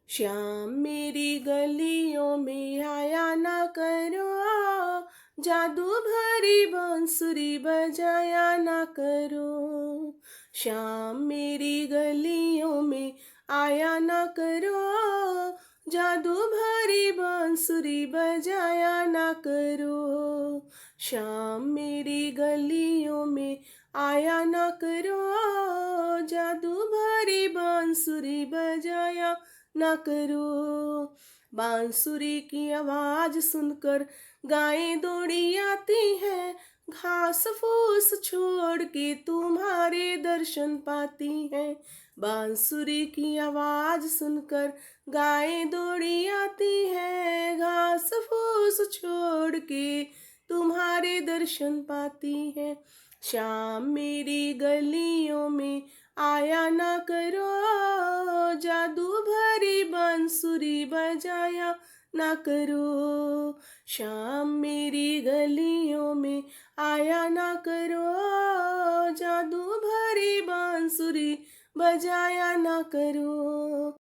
श्याम मेरी गलियों में आया ना करो, जादू भरी बांसुरी बजाया ना करो। श्याम मेरी गलियों में आया ना करो, जादू भरी बांसुरी बजाया ना करो। श्याम मेरी गलियों में आया ना करो, जादू भरी बांसुरी बजाया ना करो। बांसुरी की आवाज सुनकर गायें दौड़ी आती हैं, घास फूस छोड़ के तुम्हारे दर्शन पाती हैं। बांसुरी की आवाज सुनकर गायें दौड़ी आती हैं, घास फूस छोड़ के तुम्हारे दर्शन पाती हैं। श्याम मेरी गलियों में आया ना करो, जादू भरी बांसुरी बजाया ना करो। श्याम मेरी गलियों में आया ना करो, जादू भरी बांसुरी बजाया ना करो।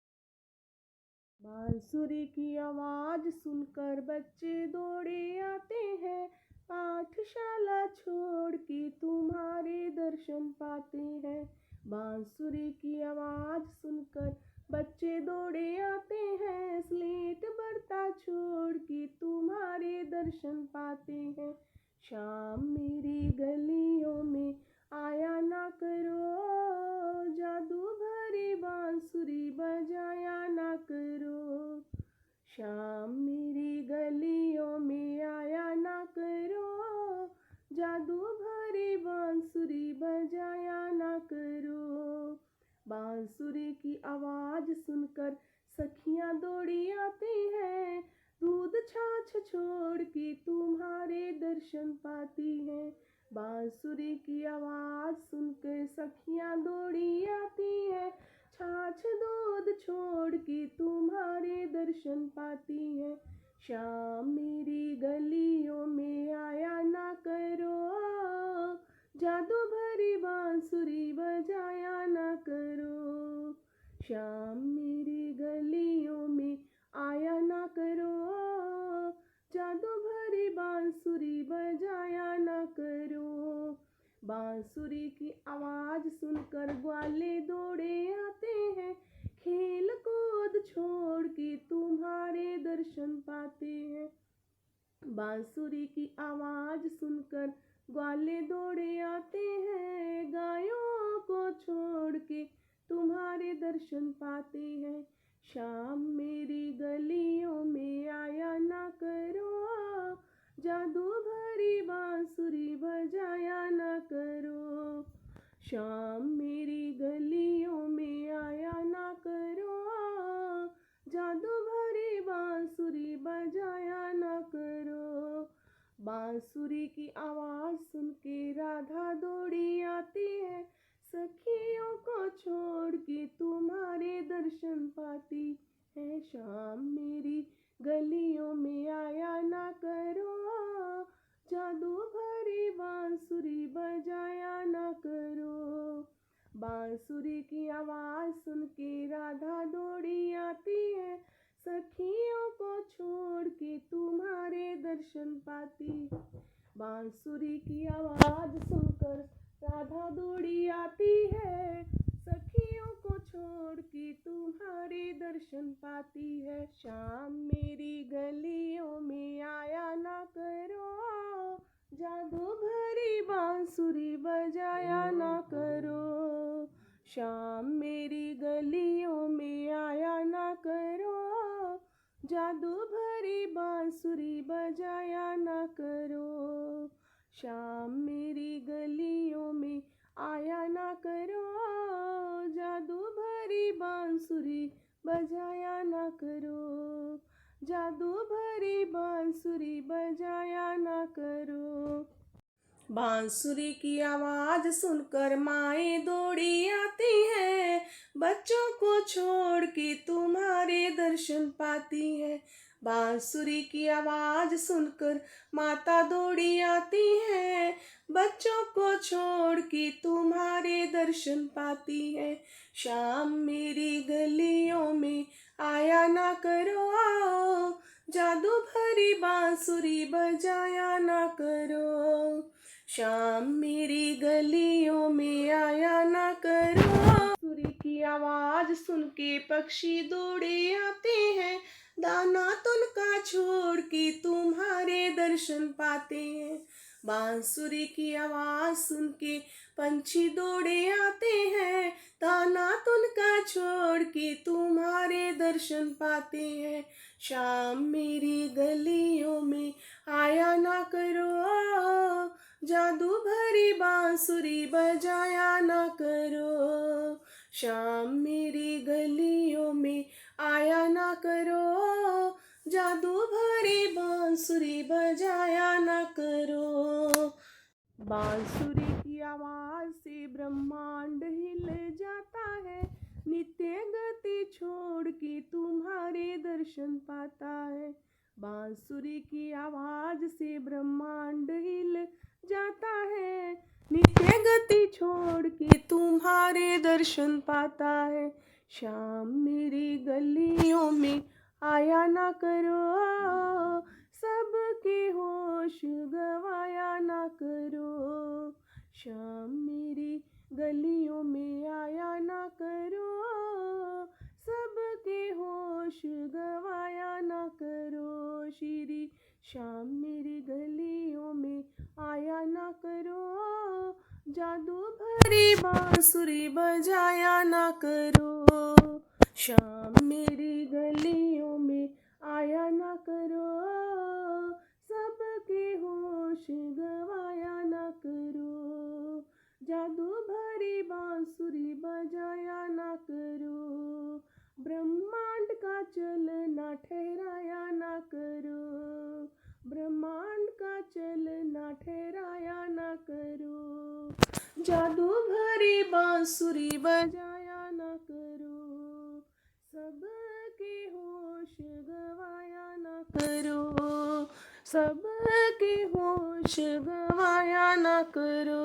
बांसुरी की आवाज सुनकर बच्चे दौड़े आते हैं, पाठशाला छोड़ के तुम्हारे दर्शन पाते हैं। बांसुरी की आवाज सुनकर बच्चे दौड़े आते हैं, स्लेट बरता छोड़ के तुम्हारे दर्शन पाते हैं। श्याम मेरी गलियों में आया ना करो, जादू भरी बांसुरी बजाया ना करो। श्याम मेरी गलियों में आया ना करो, जादू भरी बांसुरी बजाया ना करो। बांसुरी की आवाज सुनकर सखियां दौड़ी आती हैं, दूध छाछ छोड़ के तुम्हारे दर्शन पाती हैं। बांसुरी की आवाज सुनकर सखियां दौड़ी आती हैं, छाछ दूध छोड़ के तुम्हारे दर्शन पाती हैं। श्याम मेरी गलियों में आया ना करो, जादू भरी बांसुरी बजाया ना करो। श्याम मेरी गलियों में आया ना करो, जादू भरी बांसुरी बजाया ना करो। बांसुरी की आवाज सुनकर ग्वाले दौड़े आते हैं, खेल कूद छोड़ के तुम्हारे दर्शन पाते हैं। बांसुरी की आवाज सुनकर ग्वाले दौड़े आते हैं, गायों को छोड़ के तुम्हारे दर्शन पाते हैं। श्याम मेरी गलियों में आया ना करो, जादू भरी बांसुरी बजाया ना करो। श्याम मेरी गलियों में आया ना करो, जादू भरी बांसुरी बजाया ना करो। बांसुरी की आवाज सुन के राधा दौड़ी आती है, सखियों को छोड़ के तुम्हारे दर्शन पाती है। श्याम मेरी गलियों में आया ना करो, जादू भरी बांसुरी बजाया ना करो। बांसुरी की आवाज सुन के राधा दौड़ी आती है, सखियों को छोड़ के तुम्हारे दर्शन पाती। बांसुरी की आवाज सुनकर राधा दौड़ी आती है, सखियों को छोड़ के तुम्हारे दर्शन पाती है। श्याम मेरी गलियों में आया ना करो, जादू भरी बांसुरी बजाया ना करो। श्याम मेरी गलियों में आया ना करो, जादू भरी बांसुरी बजाया ना करो। श्याम मेरी गलियों में आया ना करो, जादू भरी बांसुरी बजाया ना करो। जादू भरी बांसुरी बजाया ना करो। बांसुरी की आवाज सुनकर माएँ दौड़ी आती हैं, बच्चों को छोड़ के तुम्हारे दर्शन पाती हैं। बांसुरी की आवाज सुनकर माता दौड़ी आती है, बच्चों को छोड़ के तुम्हारे दर्शन पाती है। श्याम मेरी गलियों में आया आया ना करो, आओ जादू भरी बांसुरी बजाया ना करो, शाम मेरी गलियों में आया ना करो। बांसुरी की आवाज सुन के पक्षी दौड़े आते हैं, दाना तुनका छोड़ के तुम्हारे दर्शन पाते हैं। बांसुरी की आवाज सुन के पंछी दौड़े आते हैं, दाना तुनका छोड़ के तुम्हारे दर्शन पाते हैं। शाम मेरी गलियों में आया ना करो, जादू भरी बांसुरी बजाया ना करो, शाम मेरी गलियों में आया ना करो, जादू भरी बांसुरी बजाया ना करो। बांसुरी की आवाज से ब्रह्मांड हिल जाता है, नित्य गति छोड़ के तुम्हारे दर्शन पाता है। बांसुरी की आवाज से ब्रह्मांड हिल जाता है, नित्य गति छोड़ के तुम्हारे दर्शन पाता है। शाम मेरी गलियों में आया ना करो, सबके होश गवाया ना करो, शाम मेरी गलियों में आया ना करो, सबके होश गवाया ना करो। श्री शाम मेरी गलियों में आया ना करो, जादू भरी बांसुरी बजाया ना करो, शाम मेरी गलियों में आया ना करो, सबके होश गवाया ना करो, जादू भरी बांसुरी बजाया ना करो, ब्रह्मांड का चलना ठहराया ना करो, ब्रह्मांड का चलना ठहराया ना करो, जादू भरी बांसुरी बजाया ना करो, सबके होश गवाया ना करो, सबके होश गवाया ना करो,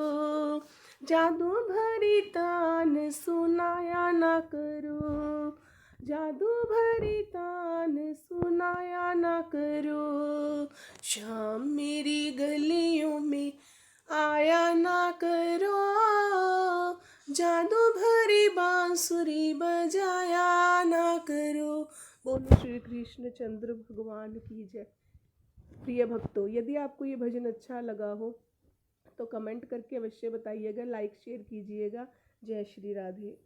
जादू भरी तान सुनाया ना करो, जादू भरी तान सुनाया ना करो, शाम मेरी गलियों में आया ना करो, जादू भरी बांसुरी बजाया ना करो। बोलो श्री कृष्ण चंद्र भगवान की जय। प्रिय भक्तों, यदि आपको ये भजन अच्छा लगा हो तो कमेंट करके अवश्य बताइएगा, लाइक शेयर कीजिएगा। जय श्री राधे।